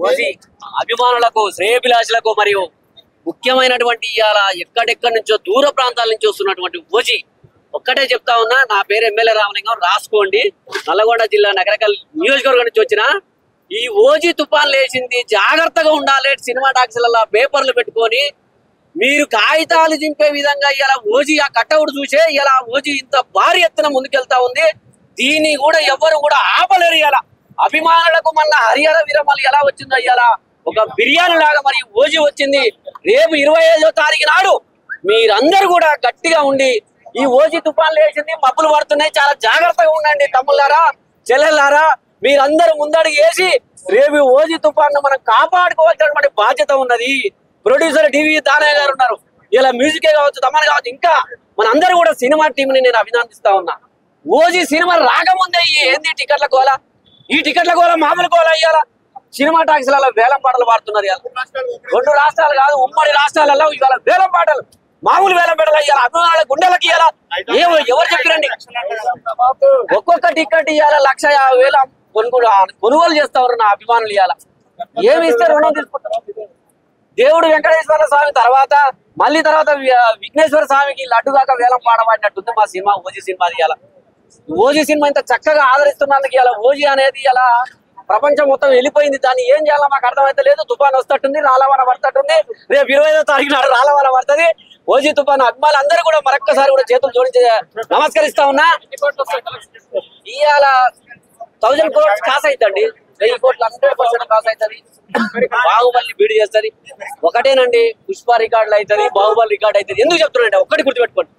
OG అభిమానులకు శ్రేయభిలాషులకు మరియు ముఖ్యమైనటువంటి ఇవాళ ఎక్కడెక్కడి నుంచో దూర ప్రాంతాల నుంచి వస్తున్నటువంటి ఓజీ ఒక్కటే చెప్తా ఉన్నా, నా పేరు ఎమ్మెల్యే రామలింగం, రాసుకోండి. నల్లగొండ జిల్లా నగరకల్ నియోజకవర్గం నుంచి వచ్చిన ఈ ఓజీ తుఫాన్ లేచింది, జాగ్రత్తగా ఉండాలి. సినిమా టాక్సీలలో పేపర్లు పెట్టుకొని మీరు కాగితాలు చింపే విధంగా ఇలా ఓజీ ఆ కట్అవుట్ చూసే ఇలా ఓజీ ఇంత భారీ ఎత్తున ముందుకెళ్తా ఉంది. దీన్ని కూడా ఎవరు కూడా ఆపలేరు. ఇలా అభిమానులకు మన హరిహర విరమలు ఎలా వచ్చిందో ఇలా ఒక బిర్యానీ లాగా మరి ఓజీ వచ్చింది. రేపు 25వ తారీఖు నాడు మీరందరూ కూడా గట్టిగా ఉండి ఈ ఓజీ తుఫాన్ లేచింది, మబ్బులు పడుతున్నాయి, చాలా జాగ్రత్తగా ఉండండి. తమ్ముళ్ళారా చెల్లెళ్ళారా, మీరందరూ ముందడుగు వేసి రేపు ఓజీ తుఫాన్ మనం కాపాడుకోవాల్సినటువంటి బాధ్యత ఉన్నది. ప్రొడ్యూసర్ డివి దానయ్య గారు ఉన్నారు, ఇలా మ్యూజికే కావచ్చు, తమన్ కావచ్చు, ఇంకా మన అందరూ కూడా సినిమా టీం ని నేను అభినందిస్తా ఉన్నా. ఓజీ సినిమా రాకముందే ఏంది టికెట్ల కోల, ఈ టికెట్ల కోల మామూలు కోల అయ్యాలా. సినిమా టాక్సీలలో వేలం పాటలు పాడుతున్నారు. 2 రాష్ట్రాలు కాదు, ఉమ్మడి రాష్ట్రాలలో ఇవాళ వేలం పాటలు, మామూలు వేలం పాటలు అయ్యాలా. అభిమానుల గుండెలకి ఇవ్వాలా. ఎవరు చెప్పిరండి? ఒక్కొక్క టికెట్ ఇవ్వాల 1,50,000 కొనుగోలు చేస్తా ఉన్నారు నా అభిమానులు. ఇవ్వాల ఏమి ఇస్తే రుణం తీసుకుంటారు. దేవుడు వెంకటేశ్వర స్వామి తర్వాత మళ్ళీ తర్వాత విఘ్నేశ్వర స్వామికి లడ్డుగాక వేలం పాడబడినట్టుంది మా సినిమా ఓజీ సినిమా. ఇవాళ ఓజీ సినిమా ఇంత చక్కగా ఆదరిస్తున్నందుకు ఇలా ఓజీ అనేది ఇలా ప్రపంచం మొత్తం వెళ్ళిపోయింది. దాన్ని ఏం చేయాలో మాకు అర్థమైతే లేదు. తుఫాన్ వస్తట్టుంది, రాలవాన పడతట్టుంది. రేపు 25వ తారీఖు నాడు రాలవాన పడుతుంది. ఓజీ తుఫాన్ అభిమానులు అందరూ కూడా మరొక్కసారి కూడా చేతులు జోడించి నమస్కరిస్తా ఉన్నా. ఇవాళ 1000 crores కాస్ అవుతుంది, 1000 కోట్లు 100% కాస్ అవుతుంది. బాహుబలి బీడ్ చేస్తుంది. ఒకటేనండి, పుష్ప రికార్డులు అవుతుంది, బాహుబలి రికార్డు అవుతుంది. ఎందుకు చెప్తున్నానంటే ఒక్కటి గుర్తుపెట్టుకోండి,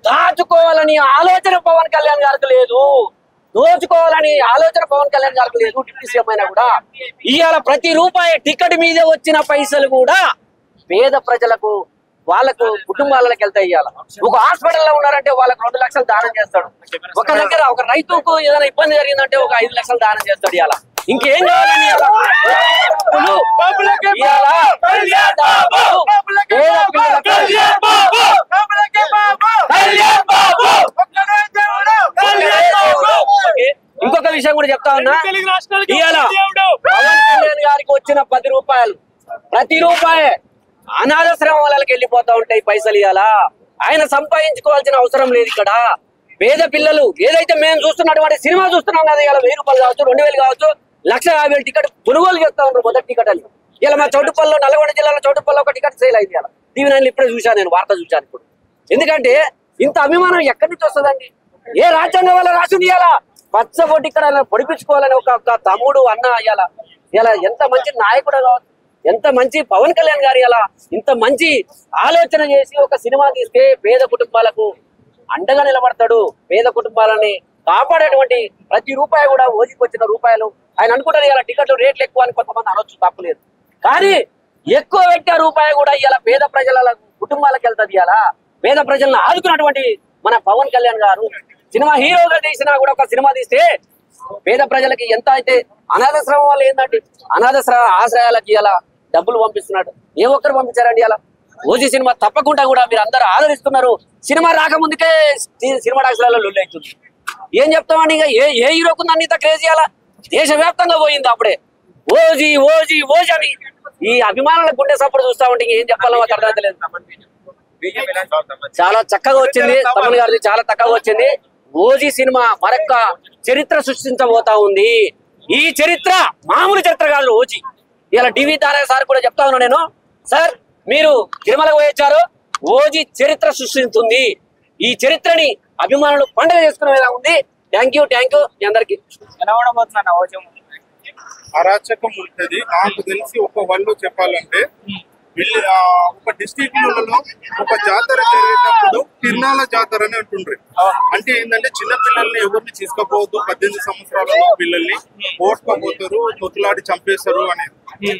దాచుకోవాలని ఆలోచన పవన్ కళ్యాణ్ గారికి లేదు, దోచుకోవాలని ఆలోచన పవన్ కళ్యాణ్ గారికి లేదు. డిప్యూటీ సీఎం అయినా కూడా ఇవాళ ప్రతి రూపాయి టికెట్ మీదే వచ్చిన పైసలు కూడా పేద ప్రజలకు వాళ్ళకు కుటుంబాలకు వెళ్తాయి. ఇవాళ ఒక హాస్పిటల్లో ఉన్నారంటే వాళ్ళకి 2 లక్షలు దానం చేస్తాడు. ఒక దగ్గర ఒక రైతుకు ఏదైనా ఇబ్బంది జరిగిందంటే ఒక 5 లక్షలు దానం చేస్తాడు. ఇవాళ ఇంకేం కావాలని ఇంకొక విషయం కూడా చెప్తా ఉన్నా. ఇవాళ పవన్ కళ్యాణ్ గారికి వచ్చిన 10 రూపాయలు ప్రతి రూపాయి అనాథాశ్రమాలకు వెళ్ళిపోతా ఉంటాయి పైసలు. ఇవాళ ఆయన సంపాదించుకోవాల్సిన అవసరం లేదు. ఇక్కడ పేద పిల్లలు ఏదైతే మేము చూస్తున్నటువంటి సినిమా చూస్తున్నాం కదా, ఇలా 1000 రూపాయలు కావచ్చు, 2000 కావచ్చు, 1,50,000 టికెట్ కొనుగోలు చేస్తా ఉంటారు. మొదటి టికెట్ అని ఇలా మా చౌటుప్పల్లో, నల్గొండ జిల్లాలో చౌటుప్పల్లో ఒక టికెట్ సేల్ అయింది. ఇలా టీవీ 9 ఇప్పుడే చూశాను, నేను వార్త చూశాను ఇప్పుడు. ఎందుకంటే ఇంత అభిమానం ఎక్కడి నుంచి వస్తుందండి? ఏ రాజ్యాంగం వల్ల రాసింది? ఇలా పచ్చబొట్టి ఇక్కడ పొడిపించుకోవాలని ఒక తమ్ముడు అన్న అయ్యాల. ఇలా ఎంత మంచి నాయకుడు కావచ్చు, ఎంత మంచి పవన్ కళ్యాణ్ గారు ఇలా ఇంత మంచి ఆలోచన చేసి ఒక సినిమా తీస్తే పేద కుటుంబాలకు అండగా నిలబడతాడు. పేద కుటుంబాలని కాపాడేటువంటి ప్రతి రూపాయి కూడా ఓజీకి వచ్చిన రూపాయలు. ఆయన అనుకుంటారు ఇలా టికెట్లు రేట్లు ఎక్కువ అని కొంతమంది అనొచ్చు, తప్పలేదు. కానీ ఎక్కువ పెట్టే రూపాయి కూడా ఇలా పేద ప్రజల కుటుంబాలకు వెళ్తుంది. ఇలా పేద ప్రజలను ఆదుకున్నటువంటి మన పవన్ కళ్యాణ్ గారు సినిమా హీరోగా తీసినా కూడా ఒక సినిమా తీస్తే పేద ప్రజలకి ఎంత అయితే అనాథాశ్రమం వాళ్ళు ఏంటంటే ఆశ్రయాలకి ఇలా డబ్బులు పంపిస్తున్నాడు. ఏ ఒక్కరు పంపించారండి? ఇలా ఓజీ సినిమా తప్పకుండా కూడా మీరు అందరూ ఆదరిస్తున్నారు. సినిమా రాకముందుకే సినిమా టాక్సీలలో లొల్లి అవుతుంది. ఏం చెప్తామండి? ఇక ఏ హీరోకు అన్ని ఇంత క్రేజీ అలా దేశవ్యాప్తంగా పోయింది. అప్పుడే ఓజీ ఓజీ ఓజీ అని ఈ అభిమానుల గుండె సపోర్ట్ చూస్తా ఉంటే ఏం చెప్పాలో మాకు అర్థమైతలేదు. చాలా చక్కగా వచ్చింది తమన్ గారిది, చాలా చక్కగా వచ్చింది. ఓజీ సినిమా మరొక చరిత్ర సృష్టించబోతా ఉంది. ఈ చరిత్ర మామూలు చరిత్ర కాదు. ఓజీ ఇలా డివి దానయ్య సార్ కూడా చెప్తా ఉన్నా నేను, సార్ మీరు తిరుమలకు పోయొచ్చారు, ఓజీ చరిత్ర సృష్టిస్తుంది. ఈ చరిత్రని అభిమానులు పండుగ చేసుకునేలా ఉంది. థ్యాంక్ యూ మీ అందరికి. ఎలా ఉండబోతున్నా ఓజీ అరాచకం ఉంటది. నాకు తెలిసి ఒక వాళ్ళు చెప్పాలంటే ఒక డిస్ట్రిక్ట్లలో ఒక జాతర జరిగేటప్పుడు తిరునాళ్ళ జాతర అని అంటుండ్రు. అంటే ఏంటంటే చిన్న పిల్లల్ని ఎవరిని తీసుకపోవద్దు, 18 సంవత్సరాల పిల్లల్ని ఓడ్చుకోపోతారు, తొత్తులాడి చంపేస్తారు అనేది.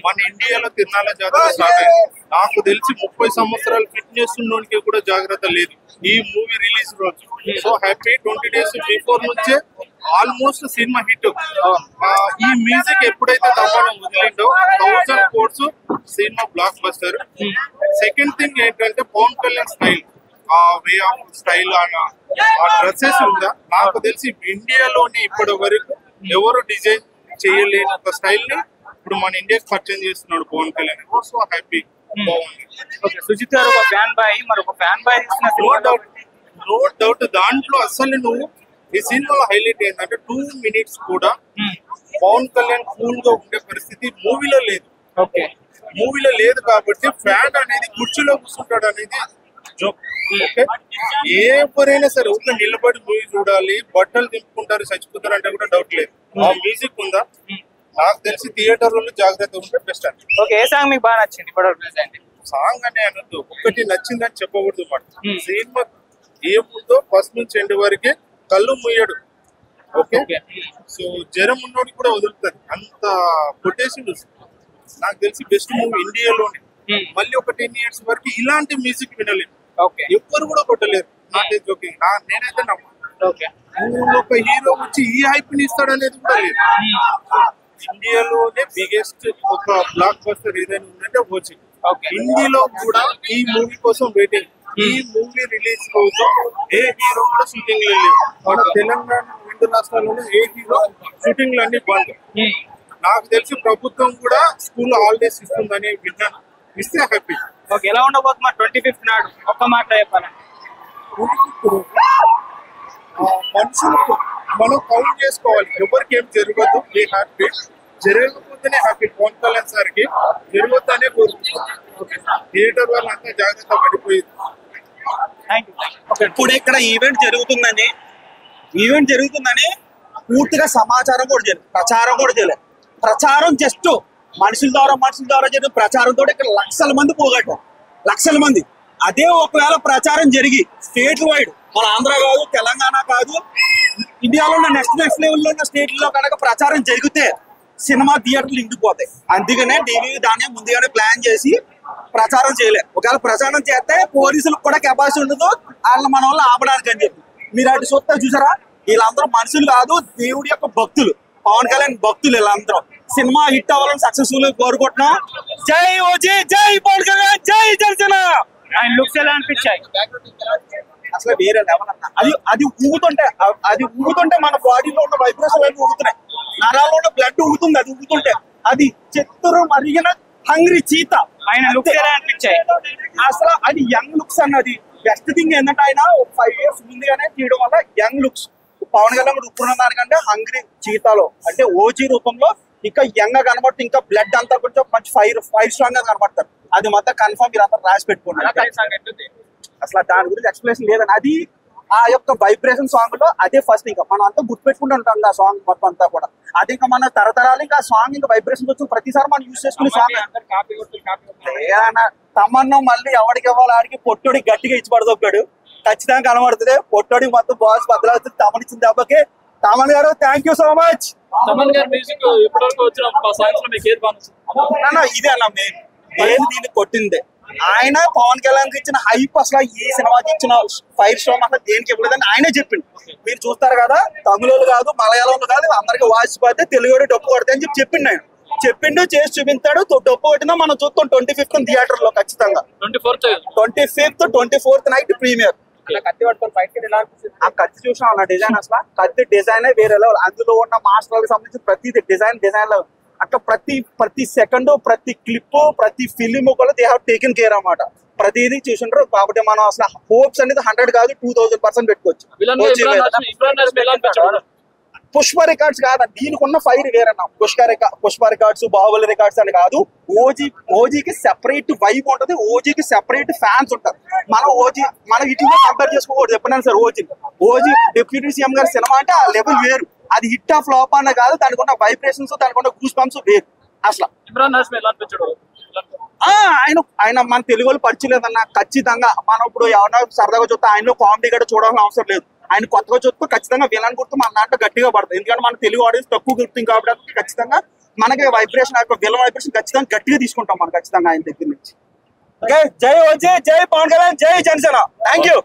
మన ఇండియాలో తిరునాళ్ళ జాతర స్టార్ట్ అయింది. నాకు తెలిసి 30 సంవత్సరాలు ఫిట్నెస్ ఉన్నోనికి కూడా జాగ్రత్త లేదు ఈ మూవీ రిలీజ్ రోజు. సో హ్యాపీ 20 days బిఫోర్ నుంచే ఆల్మోస్ట్ సినిమా హిట్. ఈ మ్యూజిక్ ఎప్పుడైతే తప్పడం వదిలిందో 1000 crores cinema block buster. Second thing ఏంటంటే పవన్ కళ్యాణ్ స్టైల్, ఆ వే ఆఫ్ స్టైల్, ఆ డ్రెస్సెస్ ఉందా, నాకు తెలిసి ఇండియాలోని ఇప్పటి వరకు ఎవరు డిజైన్ చేయలేని ఒక స్టైల్ ని ఇప్పుడు మన ఇండియాకి పర్చేజ్ చేస్తున్నాడు పవన్ కళ్యాణ్, సో హ్యాపీ. బాగుంది. సుజిత్ గారు ఒక ఫ్యాన్ బాయ్, మరి ఒక ఫ్యాన్ బాయ్ నో డౌట్. దాంట్లో అసలు నువ్వు ఈ సినిమాలో హైలైట్ ఏంటంటే 2 minutes కూడా పవన్ కళ్యాణ్ కూల్ గా ఉండే పరిస్థితి మూవీలో లేదు. ఓకే, మూవీలో లేదు కాబట్టి ఫ్యాన్ అనేది కుర్చీలో కూర్చుంటాడు అనేది జోక్. ఓకే, ఎవరైనా సరే ఊళ్ళో నిలబడి మూవీ చూడాలి, బట్టలు దింపుకుంటారు, చచ్చిపోతారు అంటే కూడా డౌట్ లేదు. ఆ మ్యూజిక్ ఉందా, నాకు తెలిసి థియేటర్లలో జాగ్రత్త ఉంటే బెస్ట్ అండి. ఓకే, ఏ సాంగ్ మీకు బాగా నచ్చింది ఇప్పటివరకు? సాంగ్ అనే అనొద్దు, ఒక్కటి నచ్చిందని చెప్పకూడదు మాట. సినిమా ఏముందో ఫస్ట్ నుంచి ఎండ్ వరకే కళ్ళు ముయ్యడు. ఓకే, సో జ్వరం ఉన్నోడికి కూడా వదులుతుంది, అంత కొటేషన్. నాకు తెలిసి బెస్ట్ మూవీ ఇండియాలోనే. మళ్ళీ ఒక 10 years వరకు ఇలాంటి మ్యూజిక్ వినలేదు, ఎవ్వరు కూడా కొట్టలేరు. నాకైతే జోకింగ్, నేనైతే ఒక హీరో వచ్చి ఈ హైప్ ని ఇస్తాడు అనేది కూడా లేదు. ఇండియాలోనే బిగ్గెస్ట్ ఒక బ్లాక్ బస్టర్ ఏదైనా ఉందంటే ఓజీ. హిందీలో కూడా ఈ మూవీ కోసం వెయిటింగ్. ఈ మూవీ రిలీజ్ కోసం ఏ హీరో కూడా షూటింగ్ లో లేదు. మన తెలంగాణ 2 రాష్ట్రాల్లోనూ ఏ హీరో షూటింగ్ లో అన్ని బంద్. నాకు తెలిసి ప్రభుత్వం కూడా స్కూల్ హాలిడేస్ ఇస్తుందని విన్నాను, ఇస్తే హ్యాపీ. ఓకే, ఎలా ఉండబోతున్నా 25th నాడు ఒక్క మాట చెప్పాలంటే? మనుషులకు మనం కౌంట్ చేసుకోవాలి, ఎవరికి ఏం జరగదు. ఏ హ్యాపీ, జరగకపోతేనే హ్యాపీ. పవన్ కళ్యాణ్ సార్కి జరగొద్దనే కోరుకుంటున్నాం. థియేటర్ వాళ్ళంతా జాగ్రత్త పడిపోయింది. ఇప్పుడు ఇక్కడ ఈవెంట్ జరుగుతుందని పూర్తిగా సమాచారం కూడా చేయలేదు, ప్రచారం కూడా చేయలేదు. ప్రచారం జస్ట్ మనుషుల ద్వారా జరిగిన ప్రచారంతో ఇక్కడ లక్షల మంది పోగొట్టారు, లక్షల మంది. అదే ఒకవేళ ప్రచారం జరిగి స్టేట్ వైడ్, మన ఆంధ్ర కాదు, తెలంగాణ కాదు, ఇండియాలో ఉన్న నెక్స్ట్ లెవెల్లో ఉన్న స్టేట్లో కనుక ప్రచారం జరిగితే సినిమా థియేటర్లు ఇండిపోతాయి. అందుకనే టీవీ దాన్ని ముందుగానే ప్లాన్ చేసి ప్రచారం చేయలేదు. ఒకవేళ ప్రచారం చేస్తే పోలీసులకు కూడా కెపాసిటీ ఉండదు వాళ్ళని మన వాళ్ళు ఆపడానికి అని చెప్పి. మీరు అటు చూసారా, వీళ్ళందరూ మనుషులు కాదు, దేవుడి యొక్క భక్తులు, పవన్ కళ్యాణ్ భక్తులు. వీళ్ళందరూ సినిమా హిట్ అవ్వాలని సక్సెస్ఫుల్ కోరుకుంటున్నాం. జై ఓజీ, జై పవన్ కళ్యాణ్, జై జనసేన. ఆయన లుక్స్ ఎలా అనిపించాయి? అసలు వేరే లెవెల్ అన్న. అది ఊగుతుంటే మన బాడీలో ఉన్న వైబ్రేషన్ అన్ని ఊగుతున్నాయి, నరాల్లో ఉన్న బ్లడ్ ఊగుతుంది. అది ఊగుతుంటే అది చిత్తూరు మరిగిన హంగ్రీ చీత. ఆయన లుక్స్ ఎలా అనిపించాయి? అసలు అది యంగ్ లుక్స్ అన్నది బెస్ట్ థింగ్. ఏంటంటే ఆయన 5 years ముందుగానే తీయడం వల్ల యంగ్ లుక్స్. పవన్ కళ్యాణ్ కూడా ఇప్పుడు దానికంటే హంగ్రీ చీతాలో అంటే ఓజీ రూపంలో ఇంకా యంగ్ గా కనబడుతుంది. ఇంకా బ్లడ్ అంతా కొంచెం మంచి ఫైర్ స్ట్రాంగ్ గా కనబడతారు. అది మొత్తం కన్ఫర్మ్ మీరు అంతా రాసి పెట్టుకున్నారు. అసలు దాని గురించి ఎక్స్ప్లెనేషన్ లేదని. అది ఆ యొక్క వైబ్రేషన్ సాంగ్ లో అదే ఫస్ట్. ఇంకా మనం అంతా గుర్తుపెట్టుకుంటూ ఉంటాం ఆ సాంగ్ మొత్తం అంతా కూడా. అది ఇంకా మన తరతరాలు ఇంకా సాంగ్ ఇంకా వైబ్రేషన్ వచ్చిన ప్రతిసారి మనం యూజ్ చేసుకునే సాంగ్. ఏదన్నా తమన్నా మళ్ళీ ఎవరికి ఇవ్వాలి ఆడికి పొట్టోడికి గట్టిగా ఇచ్చి పడదొప్పాడు, ఖచ్చితంగా కనబడుతుంది. పొట్టోడికి మొత్తం బాస్ బద్దలవుతుంది. తమన్ ఇచ్చిన దెబ్బకి. తమన్ గారు thank you so much. Thaman గారు మ్యూజిక్ ఇప్పటివరకు వచ్చిన సాంగ్స్ లో మీకు ఏది బాగా ఇదే అన్న మెయిన్ దీన్ని కొట్టిందే. ఆయన పవన్ కళ్యాణ్ ఇచ్చిన హైప్ అసలు ఈ సినిమాకి ఇచ్చిన ఫైర్ షో అసలు దేనికి ఇవ్వలేదని ఆయనే చెప్పిండు. మీరు చూస్తారు కదా, తమిళోళ్ళు కాదు, మలయాళంలో కాదు, అందరికి వాయిస్ పడితే తెలుగు డప్పు కొడితే అని చెప్పిండు. ఆయన చెప్పిండు, చేసి చూపిస్తాడు. డప్పు కొట్టినా మనం చూస్తాం 25th థియేటర్ లో ఖచ్చితంగా. 25th 24th night premier. కత్తి పట్టుకొని బయటకి ఎలా అనిపిస్తుంది? ఆ కత్తి చూసాం అన్న డిజైన్, అసలు కత్తి డిజైన్ వేరే లెవెల్. అందులో ఉన్న మాస్టర్లకు సంబంధించి ప్రతి డిజైన్ లో అట్లా ప్రతి సెకండ్, ప్రతి క్లిప్, ప్రతి ఫిలిం కూడా దే హావ్ టేకెన్ కేర్ అన్నమాట. ప్రతిదీ చూసిండ్రు. కాబట్టి మనం అసలు హోప్స్ అనేది 100 కాదు 2000% పెట్టుకోవచ్చు. పుష్ప రికార్డ్స్ కాదు, దీనికి ఉన్న ఫైర్ వేరన్నా. పుష్ప రికార్డ్స్, బాహుబలి రికార్డ్స్ అని కాదు. ఓజీకి సెపరేట్ వైబ్ ఉంటది, ఓజీకి సెపరేట్ ఫ్యాన్స్ ఉంటారు. మనం ఇట్లా కంపేర్ చేసుకోకూడదు ఎప్పుడైనా సరే. ఓజీ డిప్యూటీ సీఎం గారి సినిమా అంటే ఆ లెవెల్ వేరు. అది హిట్ ఆఫ్ ఫ్లాప్ అన్న కాదు, దానికి ఉన్న వైబ్రేషన్స్, దానికి ఉన్న గూస్ బంప్స్ వేరు అసలు. ఆయన మన తెలుగు వాళ్ళు పరిచయలేదన్నా. ఖచ్చితంగా మనం ఇప్పుడు ఎవరైనా సరదాగా చూస్తే ఆయనలో కామెడీ కూడా చూడాల్సిన అవసరం లేదు. ఆయన కొత్తగా చూస్తే ఖచ్చితంగా విలన్ గుర్తు మన దాంట్లో గట్టిగా పడుతుంది. ఎందుకంటే మన తెలుగు ఆడియన్స్ తక్కువ గుర్తుంది కాబట్టి ఖచ్చితంగా మనకి వైబ్రేషన్, విలన్ వైబ్రేషన్ ఖచ్చితంగా గట్టిగా తీసుకుంటాం మనం ఖచ్చితంగా ఆయన దగ్గర నుంచి. జై ఓజీ, జై పవన్ కళ్యాణ్, జై జనసేన. Thank you.